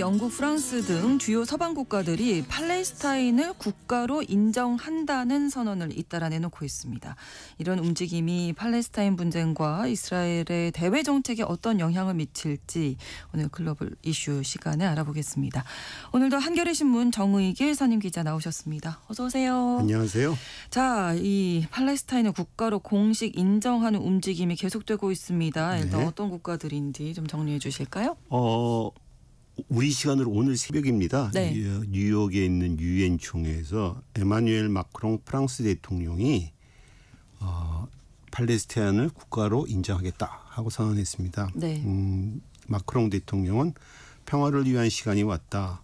영국, 프랑스 등 주요 서방 국가들이 팔레스타인을 국가로 인정한다는 선언을 잇따라 내놓고 있습니다. 이런 움직임이 팔레스타인 분쟁과 이스라엘의 대외 정책에 어떤 영향을 미칠지 오늘 글로벌 이슈 시간에 알아보겠습니다. 오늘도 한겨레 신문 정의길 선임 기자 나오셨습니다. 어서 오세요. 안녕하세요. 자, 이 팔레스타인을 국가로 공식 인정하는 움직임이 계속되고 있습니다. 일단 어떤 국가들인지 좀 정리해 주실까요? 우리 시간으로 오늘 새벽입니다. 네. 뉴욕에 있는 유엔 총회에서 에마뉴엘 마크롱 프랑스 대통령이 팔레스타인을 국가로 인정하겠다 하고 선언했습니다. 네. 마크롱 대통령은 평화를 위한 시간이 왔다.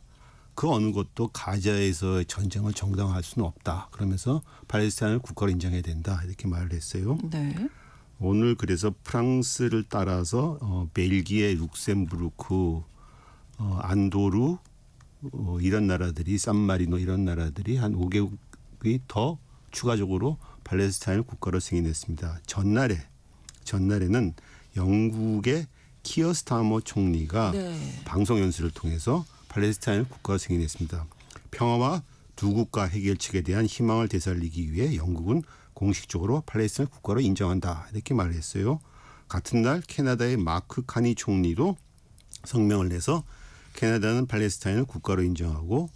그 어느 것도 가자에서 전쟁을 정당화할 수는 없다. 그러면서 팔레스타인을 국가로 인정해야 된다. 이렇게 말을 했어요. 네. 오늘 그래서 프랑스를 따라서 벨기에, 룩셈부르크, 안도르 이런 나라들이 산마리노 이런 나라들이 한 5개국이 더 추가적으로 팔레스타인을 국가로 승인했습니다. 전날에는 영국의 키어 스타머 총리가 방송 연설을 통해서 팔레스타인을 국가로 승인했습니다. 평화와 두 국가 해결책에 대한 희망을 되살리기 위해 영국은 공식적으로 팔레스타인을 국가로 인정한다 이렇게 말을 했어요. 같은 날 캐나다의 마크 카니 총리도 성명을 내서 캐나다는 팔레스타인을 국가로 인정하고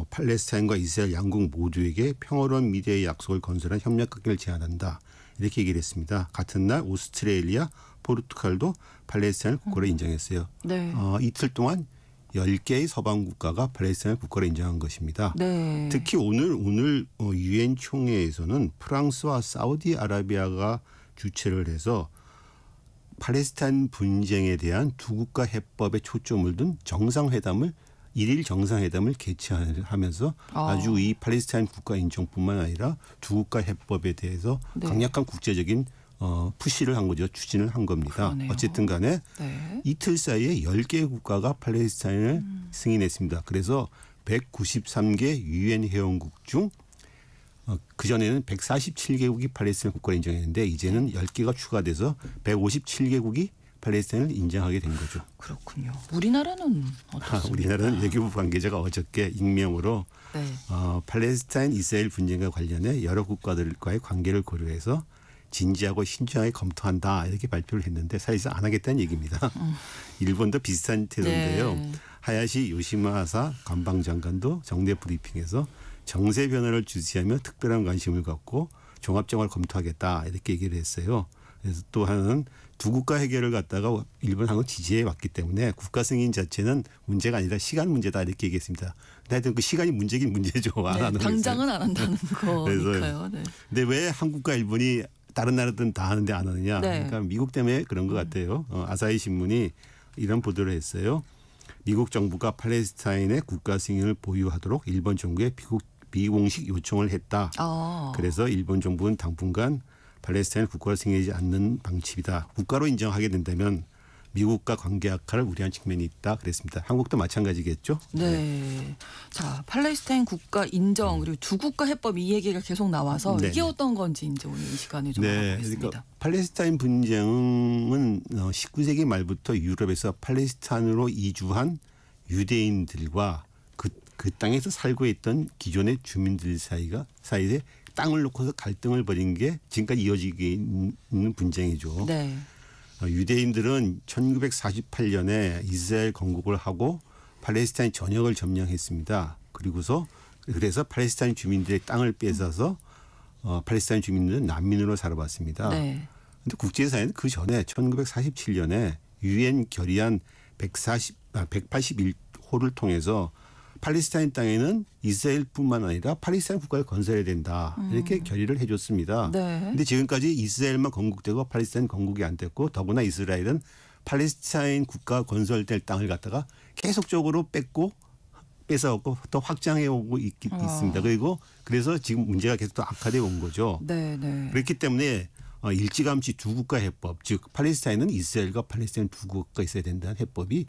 팔레스타인과 이스라엘 양국 모두에게 평화로운 미래의 약속을 건설한 협력관계를 제안한다. 이렇게 얘기를 했습니다. 같은 날 오스트레일리아, 포르투갈도 팔레스타인을 국가로 인정했어요. 네. 이틀 동안 10개의 서방 국가가 팔레스타인을 국가로 인정한 것입니다. 네. 특히 오늘 유엔 총회에서는 프랑스와 사우디아라비아가 주최를 해서 팔레스타인 분쟁에 대한 두 국가 해법에 초점을 둔 일일 정상회담을 개최하면서 아주 이 팔레스타인 국가 인정뿐만 아니라 두 국가 해법에 대해서 강력한 국제적인 푸시를 한 거죠. 추진을 한 겁니다. 그러네요. 어쨌든 간에 이틀 사이에 10개의 국가가 팔레스타인을 승인했습니다. 그래서 193개 유엔 회원국 중 그전에는 147개국이 팔레스타인 국가를 인정했는데 이제는 10개가 추가돼서 157개국이 팔레스타인을 인정하게 된 거죠. 그렇군요. 우리나라는 어떻습니까? 우리나라는 외교부 관계자가 어저께 익명으로 팔레스타인 이스라엘 분쟁과 관련해 여러 국가들과의 관계를 고려해서 진지하고 신중하게 검토한다 이렇게 발표를 했는데 사실상 안 하겠다는 얘기입니다. 일본도 비슷한 태도인데요. 하야시 요시마사 관방장관도 정례 브리핑에서 정세 변화를 주시하며 특별한 관심을 갖고 종합정을 검토하겠다 이렇게 얘기를 했어요. 그래서 또 하나는 두 국가 해결을 갖다가 일본하고 지지해 왔기 때문에 국가 승인 자체는 문제가 아니라 시간 문제다 이렇게 얘기했습니다. 하여튼 그 시간이 문제긴 문제죠. 당장은 안 한다는 거니까요. 근데 왜 한국과 일본이 다른 나라들은 다 하는데 안 하느냐. 그러니까 미국 때문에 그런 것 같아요. 아사히 신문이 이런 보도를 했어요. 미국 정부가 팔레스타인의 국가 승인을 보유하도록 일본 정부에 비공식 요청을 했다. 그래서 일본 정부는 당분간 팔레스타인을 국가로 승인하지 않는 방침이다. 국가로 인정하게 된다면 미국과 관계 악화를 우려한 측면이 있다 그랬습니다. 한국도 마찬가지겠죠. 네. 자, 팔레스타인 국가 인정 그리고 두 국가 해법 이 얘기가 계속 나와서 이게 어떤 건지 이제 오늘 이 시간에 좀 알아보겠습니다. 그러니까 팔레스타인 분쟁은 19세기 말부터 유럽에서 팔레스타인으로 이주한 유대인들과 그 땅에서 살고 있던 기존의 주민들 사이에 땅을 놓고서 갈등을 벌인 게 지금까지 이어지고 있는 분쟁이죠. 유대인들은 1948년에 이스라엘 건국을 하고 팔레스타인 전역을 점령했습니다. 그래서 팔레스타인 주민들의 땅을 뺏어서 팔레스타인 주민들은 난민으로 살아왔습니다. 그런데 국제사회는 그 전에 1947년에 유엔 결의안 181호를 통해서 팔레스타인 땅에는 이스라엘뿐만 아니라 팔레스타인 국가를 건설해야 된다. 이렇게 결의를 해줬습니다. 그런데 지금까지 이스라엘만 건국되고 팔레스타인 건국이 안 됐고 더구나 이스라엘은 팔레스타인 국가 건설될 땅을 갖다가 계속적으로 뺏어오고 또 확장해 오고 있습니다. 그래서 지금 문제가 계속 더 악화되어 온 거죠. 그렇기 때문에 일찌감치 두 국가 해법, 즉 팔레스타인은 이스라엘과 팔레스타인 두 국가가 있어야 된다는 해법이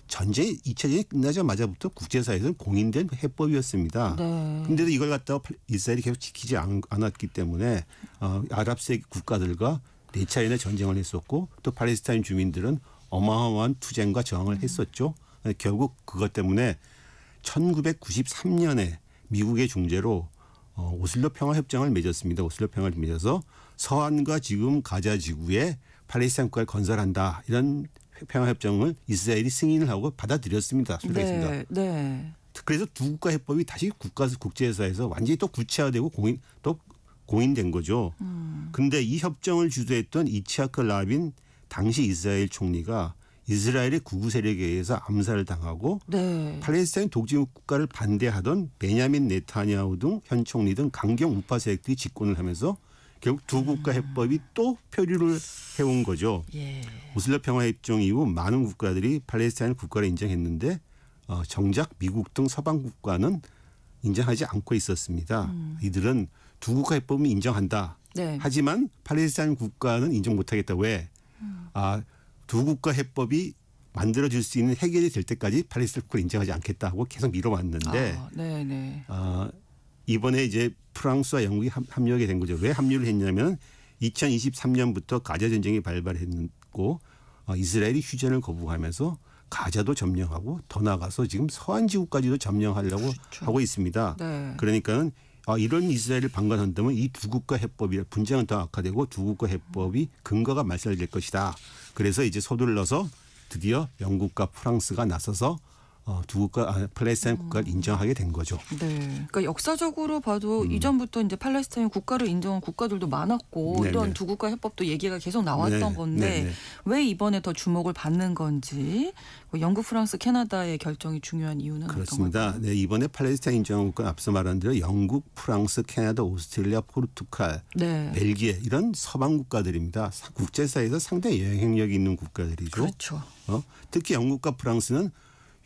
전쟁 2차 대전이 끝나자마자부터 국제사회에서는 공인된 해법이었습니다. 그런데도 이걸 갖다가 이스라엘이 계속 지키지 않았기 때문에 아랍세 국가들과 4차례나 전쟁을 했었고 또 팔레스타인 주민들은 어마어마한 투쟁과 저항을 했었죠. 결국 그것 때문에 1993년에 미국의 중재로 오슬로 평화협정을 맺었습니다. 오슬로 평화를 맺어서 서한과 지금 가자 지구에 팔레스타인 국가를 건설한다. 이런 평화협정을 이스라엘이 승인을 하고 받아들였습니다. 수립했습니다. 네, 네. 그래서 두 국가 해법이 다시 국제사에서 완전히 또 구체화되고 공인된 거죠. 그런데 이 협정을 주도했던 이츠하크 라빈 당시 이스라엘 총리가 이스라엘의 구구 세력에 의해서 암살을 당하고 네. 팔레스타인 독재 국가를 반대하던 베냐민 네타냐후 등 현 총리 등 강경 우파 세력들이 집권을 하면서 결국 두 국가 해법이 또 표류를 해온 거죠. 예. 오슬로 평화협정 이후 많은 국가들이 팔레스타인을 국가로 인정했는데 정작 미국 등 서방 국가는 인정하지 않고 있었습니다. 이들은 두 국가 해법은 인정한다. 네. 하지만 팔레스타인 국가는 인정 못하겠다. 왜? 두 국가 해법이 만들어질 수 있는 해결이 될 때까지 팔레스타인 국가를 인정하지 않겠다 하고 계속 미뤄왔는데 네네. 이번에 이제 프랑스와 영국이 합류하게 된 거죠. 왜 합류를 했냐면 2023년부터 가자 전쟁이 발발했고 이스라엘이 휴전을 거부하면서 가자도 점령하고 더 나아가서 지금 서한 지구까지도 점령하려고 그렇죠. 하고 있습니다. 네. 그러니까는 이런 이스라엘을 방관한다면 이 두 국가 해법이 분쟁은 더 악화되고 두 국가 해법이 근거가 말살될 것이다. 그래서 이제 서둘러서 드디어 영국과 프랑스가 나서서 두 국가 팔레스타인 국가를 인정하게 된 거죠. 네. 그러니까 역사적으로 봐도 이전부터 이제 팔레스타인 국가를 인정한 국가들도 많았고 네네. 이런 두 국가 해법도 얘기가 계속 나왔던 네. 건데 네네. 왜 이번에 더 주목을 받는 건지 영국, 프랑스, 캐나다의 결정이 중요한 이유는 그렇습니다. 어떤 걸까요? 네, 이번에 팔레스타인 인정 국가 앞서 말한 대로 영국, 프랑스, 캐나다, 오스트레일리아, 포르투갈, 네. 벨기에 이런 서방 국가들입니다. 국제사회에서 상당히 영향력이 있는 국가들이죠. 그렇죠. 특히 영국과 프랑스는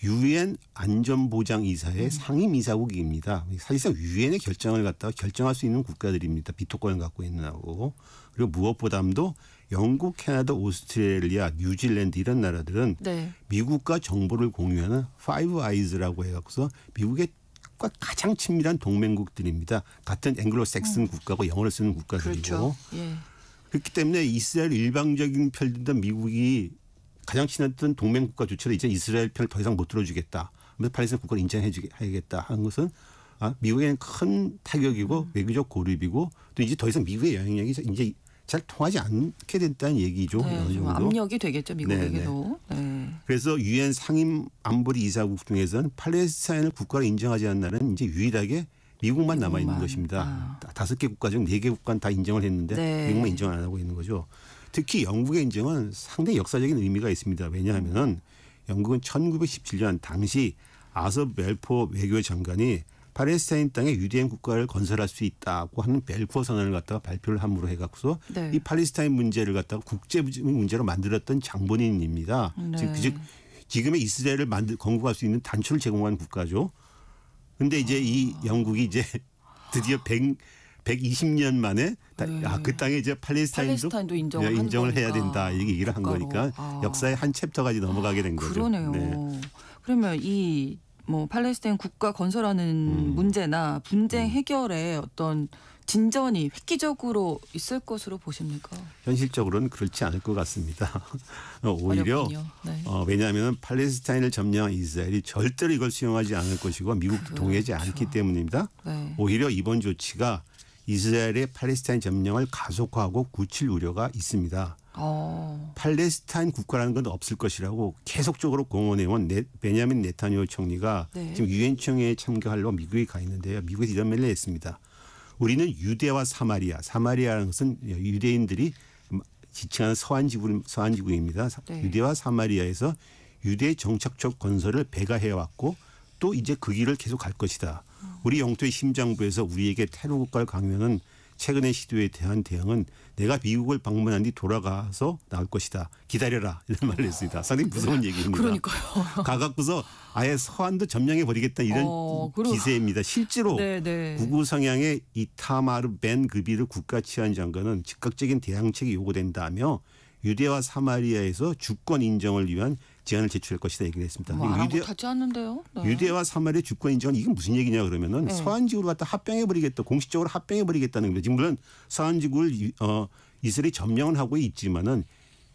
유엔 안전보장이사의 상임이사국입니다. 사실상 유엔의 결정을 갖다가 결정할 수 있는 국가들입니다. 비토권을 갖고 있는 하고. 그리고 무엇보다도 영국, 캐나다, 오스트레일리아, 뉴질랜드 이런 나라들은 네. 미국과 정보를 공유하는 파이브 아이즈라고 해갖고서 미국의 가장 친밀한 동맹국들입니다. 같은 앵글로색슨 국가고 영어를 쓰는 국가들이고. 그렇죠. 예. 그렇기 때문에 이스라엘 일방적인 편이던 미국이 가장 친했던 동맹국가조차도 이제 이스라엘 편을 더 이상 못 들어주겠다. 그래서 팔레스타인 국가를 인정해야겠다 하는 것은 미국에는 큰 타격이고 외교적 고립이고 또 이제 더 이상 미국의 영향력이 이제 잘 통하지 않게 됐다는 얘기죠. 네, 어느 정도. 압력이 되겠죠. 미국에게도. 네. 그래서 유엔 상임 안보리 이사국 중에서는 팔레스타인을 국가로 인정하지 않는 나라는 이제 유일하게 미국만 남아 있는 것입니다. 5개 국가 중 4개 국가는 다 인정을 했는데 네. 미국만 인정 안 하고 있는 거죠. 특히 영국의 인정은 상당히 역사적인 의미가 있습니다. 왜냐하면 영국은 1917년 당시 아서 벨포 외교장관이 팔레스타인 땅에 유대인 국가를 건설할 수 있다고 하는 벨포 선언을 갖다가 발표를 함으로 해갖고서 네. 이 팔레스타인 문제를 갖다가 국제 문제로 만들었던 장본인입니다. 네. 즉 지금의 이스라엘을 건국할 수 있는 단초를 제공한 국가죠. 그런데 이제 이 영국이 이제 드디어 120년 만에 그 땅에 이제 팔레스타인도 인정을 해야 된다 이렇게 얘기를 한 거니까 역사의 한 챕터까지 넘어가게 된 거죠. 그러네요. 네. 그러면 이 팔레스타인 국가 건설하는 문제나 분쟁 해결에 어떤 진전이 획기적으로 있을 것으로 보십니까? 현실적으로는 그렇지 않을 것 같습니다. 오히려 네. 왜냐하면 팔레스타인을 점령한 이스라엘이 절대로 이걸 수용하지 않을 것이고 미국도 동의하지 않기 때문입니다. 네. 오히려 이번 조치가 이스라엘의 팔레스타인 점령을 가속화하고 굳힐 우려가 있습니다. 팔레스타인 국가라는 건 없을 것이라고 계속적으로 공언해온 베냐민 네타냐후 총리가 네. 지금 유엔 총회에 참가하려고 미국에 가 있는데요. 미국에서 이런 말을 했습니다. 우리는 유대와 사마리아라는 것은 유대인들이 지칭하는 서한지구입니다. 네. 유대와 사마리아에서 유대 정착적 건설을 배가해왔고 또 이제 그 길을 계속 갈 것이다. 우리 영토의 심장부에서 우리에게 테러 국가를 강요하는 최근의 시도에 대한 대응은 내가 미국을 방문한 뒤 돌아가서 나올 것이다. 기다려라. 이런 말을 했습니다. 상당히 무서운 얘기입니다. 그러니까요. 가갖고서 아예 서한도 점령해버리겠다 이런 기세입니다. 실제로 네네. 구구 성향의 이타마르 벤 그비르 국가치안장관은 즉각적인 대응책이 요구된다며 유대와 사마리아에서 주권 인정을 위한 제안을 제출할 것이다 얘기를 했습니다. 아랑곳하지 않는데요. 네. 유대와 사마리아 주권 인정은 이건 무슨 얘기냐 그러면은 네. 서한지구를 갖다 합병해버리겠다. 공식적으로 합병해버리겠다는 겁니다. 지금 물론 서한지구를 이스라엘이 점령을 하고 있지만은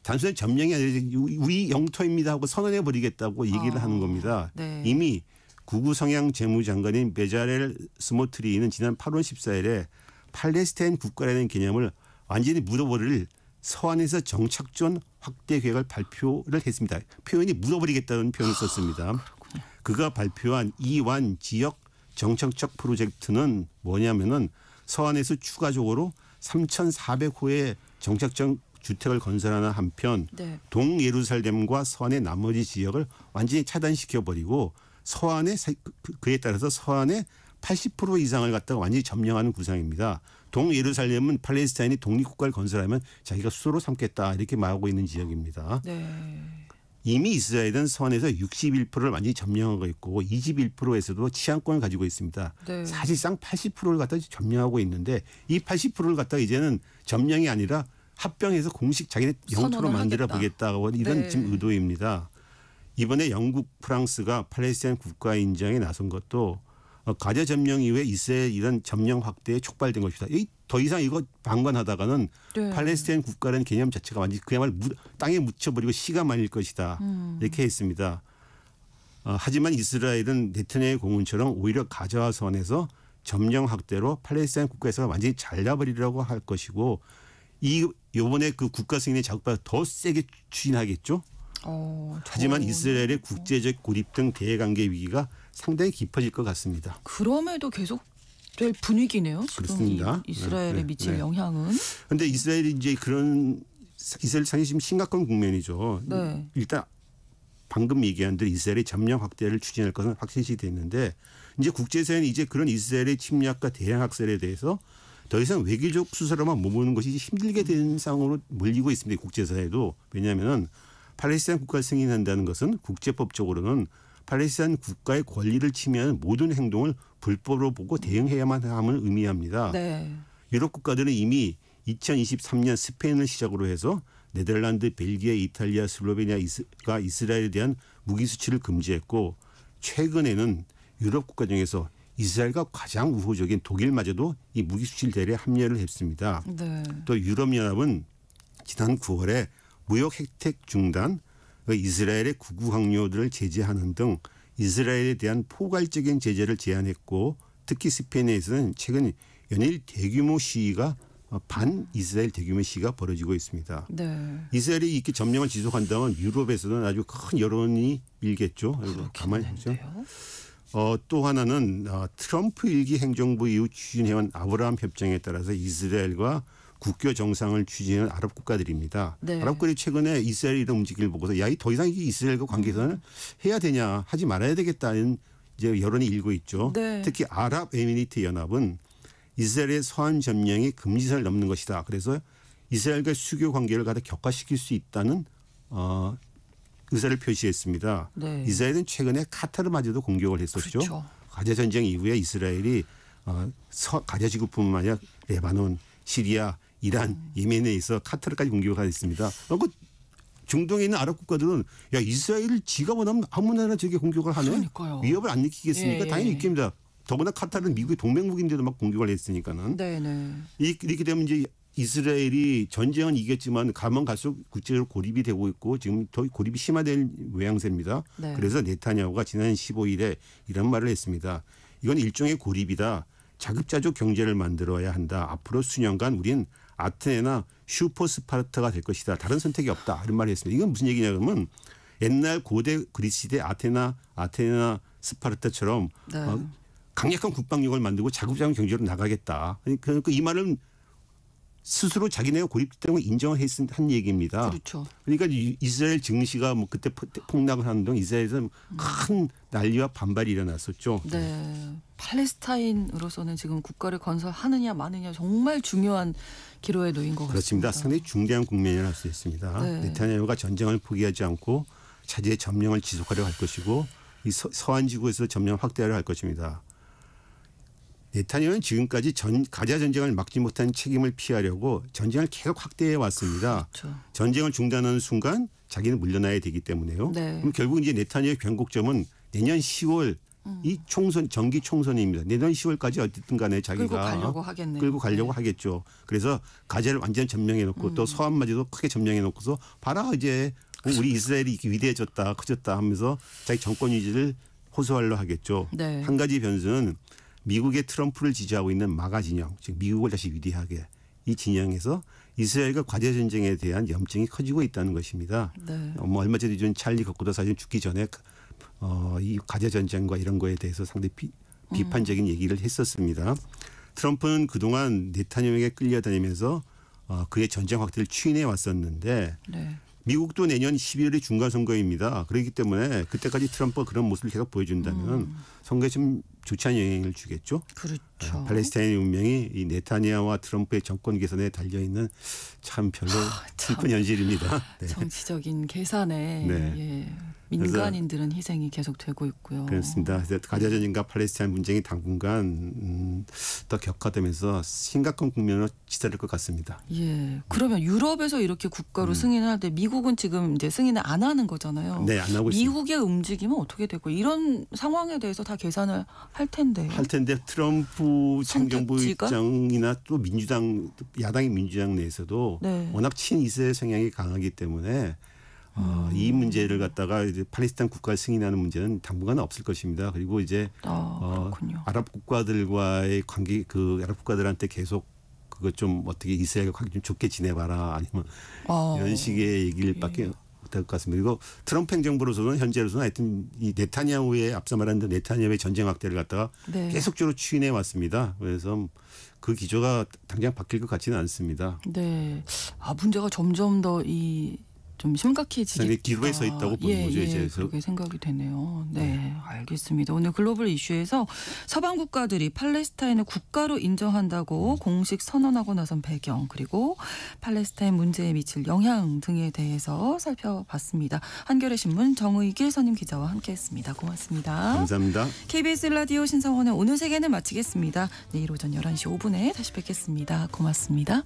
단순히 점령이 아니라 우리 영토입니다 하고 선언해 버리겠다고 얘기를 하는 겁니다. 네. 이미 구구 성향 재무장관인 베자렐 스모트리는 지난 8월 14일에 팔레스타인 국가라는 개념을 완전히 묻어버릴 서한에서 정착존 확대 계획을 발표를 했습니다. 표현이 묻어버리겠다는 표현을 썼습니다. 그가 발표한 이완 지역 정착적 프로젝트는 뭐냐면은 서한에서 추가적으로 3,400호의 정착적 주택을 건설하는 한편 네. 동예루살렘과 서한의 나머지 지역을 완전히 차단시켜버리고 서한의 그에 따라서 서한의 80% 이상을 갖다가 완전히 점령하는 구상입니다. 동예루살렘은 팔레스타인이 독립국가를 건설하면 자기가 수도로 삼겠다 이렇게 말하고 있는 지역입니다. 네. 이미 이스라엘은 서한에서 61%를 완전히 점령하고 있고 21%에서도 치안권을 가지고 있습니다. 네. 사실상 80%를 갖다 점령하고 있는데 이 80%를 갖다가 이제는 점령이 아니라 합병해서 공식 자기네 영토로 만들어 보겠다고 이런 네. 지금 의도입니다. 이번에 영국, 프랑스가 팔레스타인 국가 인정에 나선 것도 가자 점령 이후에 이스라엘 이런 점령 확대에 촉발된 것이다. 더 이상 이거 방관하다가는 네. 팔레스타인 국가라는 개념 자체가 완전히 그야말로 땅에 묻혀버리고 씨가 말릴 것이다. 이렇게 했습니다. 하지만 이스라엘은 네타냐후 공군처럼 오히려 가자와 선에서 점령 확대로 팔레스타인 국가에서 완전히 잘라버리려고 할 것이고 이번에 그 국가 승인의 작업보다 더 세게 추진하겠죠. 하지만 이스라엘의 국제적 고립 등 대외관계 위기가 상당히 깊어질 것 같습니다. 그럼에도 계속 될 분위기네요. 그렇습니다. 이스라엘에 미칠 영향은. 그런데 이스라엘이 이제 이스라엘 상당히 지금 심각한 국면이죠. 네. 일단 방금 얘기한 대로 이스라엘의 점령 확대를 추진할 것은 확실시 됐는데 이제 국제사회는 이제 그런 이스라엘의 침략과 대량 학살에 대해서 더 이상 외교적 수사로만 머무는 것이 힘들게 된 상황으로 몰리고 있습니다. 국제사회도. 왜냐하면 팔레스타인 국가를 승인한다는 것은 국제법적으로는 팔레스타인 국가의 권리를 침해하는 모든 행동을 불법으로 보고 대응해야만 함을 의미합니다. 네. 유럽 국가들은 이미 2023년 스페인을 시작으로 해서 네덜란드, 벨기에, 이탈리아, 슬로베니아가 이스라엘에 대한 무기 수출을 금지했고 최근에는 유럽 국가 중에서 이스라엘과 가장 우호적인 독일마저도 이 무기 수출 대회에 합류를 했습니다. 네. 또 유럽연합은 지난 9월에 무역 혜택 중단, 이스라엘의 구구 항로들을 제재하는 등 이스라엘에 대한 포괄적인 제재를 제안했고 특히 스페인에서는 최근 연일 대규모 시위가 반 이스라엘 대규모 시위가 벌어지고 있습니다. 네. 이스라엘이 이렇게 점령을 지속한다면 유럽에서는 아주 큰 여론이 일겠죠. 가만히 보죠. 또 하나는 트럼프 일기 행정부 이후 추진해온 아브라함 협정에 따라서 이스라엘과 국교 정상을 추진하는 아랍 국가들입니다. 네. 아랍 국가들이 최근에 이스라엘이 이런 움직임을 보고서 야, 더 이상 이스라엘과 관계선을 해야 되냐, 하지 말아야 되겠다는 이제 여론이 일고 있죠. 네. 특히 아랍에미리트 연합은 이스라엘의 서한 점령이 금지선을 넘는 것이다. 그래서 이스라엘과 수교 관계를 갖다 격화시킬 수 있다는 의사를 표시했습니다. 네. 이스라엘은 최근에 카타르마저도 공격을 했었죠. 그렇죠. 가자 전쟁 이후에 이스라엘이 가자 지구뿐만 아니라 레바논, 시리아, 이란, 예멘에 있어 카타르까지 공격을 했습니다. 그 중동에 있는 아랍 국가들은 야 이스라엘을 지가 원하면 아무 나라나 저게 공격을 하네. 그러니까요. 위협을 안 느끼겠습니까? 예. 당연히 느낍니다. 더구나 카타르는 미국의 동맹국인데도 막 공격을 했으니까는. 네네. 이렇게 되면 이제 이스라엘이 전쟁은 이겼지만 가면 갈수록 국제적으로 고립이 되고 있고 지금 더 고립이 심화될 모양새입니다. 네. 그래서 네타냐후가 지난 15일에 이런 말을 했습니다. 이건 일종의 고립이다. 자급자족 경제를 만들어야 한다. 앞으로 수년간 우린 아테네나 슈퍼 스파르타가 될 것이다. 다른 선택이 없다. 이런 말을 했습니다. 이건 무슨 얘기냐면 옛날 고대 그리스 시대 아테나 스파르타처럼 네. 강력한 국방력을 만들고 자급자족 경제로 나가겠다. 그러니까 이 말은 스스로 자기네가 고립됐다는 걸 인정을 한 얘기입니다. 그렇죠. 그러니까 이스라엘 증시가 뭐 그때 폭락을 하는 동 이스라엘에서 큰 난리와 반발이 일어났었죠. 네. 팔레스타인으로서는 지금 국가를 건설하느냐 마느냐 정말 중요한 기로에 놓인 것 그렇습니다. 같습니다. 상당히 중대한 국면이라 할 수 있습니다. 네. 네타냐후가 전쟁을 포기하지 않고 차제의 점령을 지속하려 할 것이고 이 서한 지구에서 점령 확대하려 할 것입니다. 네타냐후는 지금까지 가자 전쟁을 막지 못한 책임을 피하려고 전쟁을 계속 확대해 왔습니다. 그렇죠. 전쟁을 중단하는 순간 자기는 물러나야 되기 때문에요. 네. 그럼 결국 이제 네타냐후의 변곡점은 내년 10월 이 총선 정기 총선입니다. 내년 10월까지 어쨌든 간에 자기가 끌고 가려고 하겠네요. 끌고 가려고 네. 하겠죠. 그래서 가제를 완전 점령해 놓고 또 서한마저도 크게 점령해 놓고서 봐라 이제 우리 이스라엘이 이렇게 위대해졌다 커졌다 하면서 자기 정권 유지를 호소하려 하겠죠. 네. 한 가지 변수는 미국의 트럼프를 지지하고 있는 마가 진영, 즉 미국을 다시 위대하게 이 진영에서 이스라엘과 과제 전쟁에 대한 염증이 커지고 있다는 것입니다. 네. 얼마 전에 준 찰리 거꾸도 사실 죽기 전에 이 과제 전쟁과 이런 거에 대해서 상당히 비판적인 얘기를 했었습니다. 트럼프는 그동안 네타냐후에게 끌려다니면서 그의 전쟁 확대를 추인해 왔었는데 네. 미국도 내년 12월에 중간 선거입니다. 그렇기 때문에 그때까지 트럼프가 그런 모습을 계속 보여준다면 선거에 좀 좋지 않은 영향을 주겠죠. 그렇죠. 팔레스타인의 운명이 이 네타냐후와 트럼프의 정권 개선에 달려 있는 참 별로 슬픈 현실입니다. 네. 정치적인 계산에 네. 예, 민간인들은 희생이 계속되고 있고요. 그렇습니다. 그래서 가자 전쟁과 팔레스타인 분쟁이 당분간 더 격화되면서 심각한 국면으로 치달을 것 같습니다. 예. 그러면 유럽에서 이렇게 국가로 승인하는데 미국은 지금 이제 승인을 안 하는 거잖아요. 네, 안 하고 있습니다. 미국의 움직임은 어떻게 되고 이런 상황에 대해서 다 계산을 할 텐데. 할 텐데 트럼프 행정부 선택지가? 입장이나 또 민주당 야당의 민주당 내에서도 네. 워낙 친이스라엘 성향이 강하기 때문에 이 문제를 갖다가 이제 팔레스타인 국가를 승인하는 문제는 당분간 없을 것입니다. 그리고 이제 그렇군요. 아랍 국가들과의 관계 그 아랍 국가들한테 계속 그거 좀 어떻게 이스라엘과 관계 좀 좋게 지내봐라 아니면 이런 식의 얘기를밖에 못할 것 같습니다. 그리고 트럼프 행정부로서는 현재로서는 하여튼 이 네타냐후의 앞서 말한 대로 네타냐후의 전쟁 확대를 갖다가 네. 계속적으로 추인해 왔습니다. 그래서 그 기조가 당장 바뀔 것 같지는 않습니다. 네. 문제가 점점 더 좀 심각해지겠다. 기로에 서 있다고 보는 거죠. 이제 그렇게 생각이 되네요. 네, 알겠습니다. 오늘 글로벌 이슈에서 서방 국가들이 팔레스타인을 국가로 인정한다고 공식 선언하고 나선 배경 그리고 팔레스타인 문제에 미칠 영향 등에 대해서 살펴봤습니다. 한겨레 신문 정의길 선임 기자와 함께했습니다. 고맙습니다. 감사합니다. KBS 라디오 신성원의 오늘 세계는 마치겠습니다. 내일 오전 11시 5분에 다시 뵙겠습니다. 고맙습니다.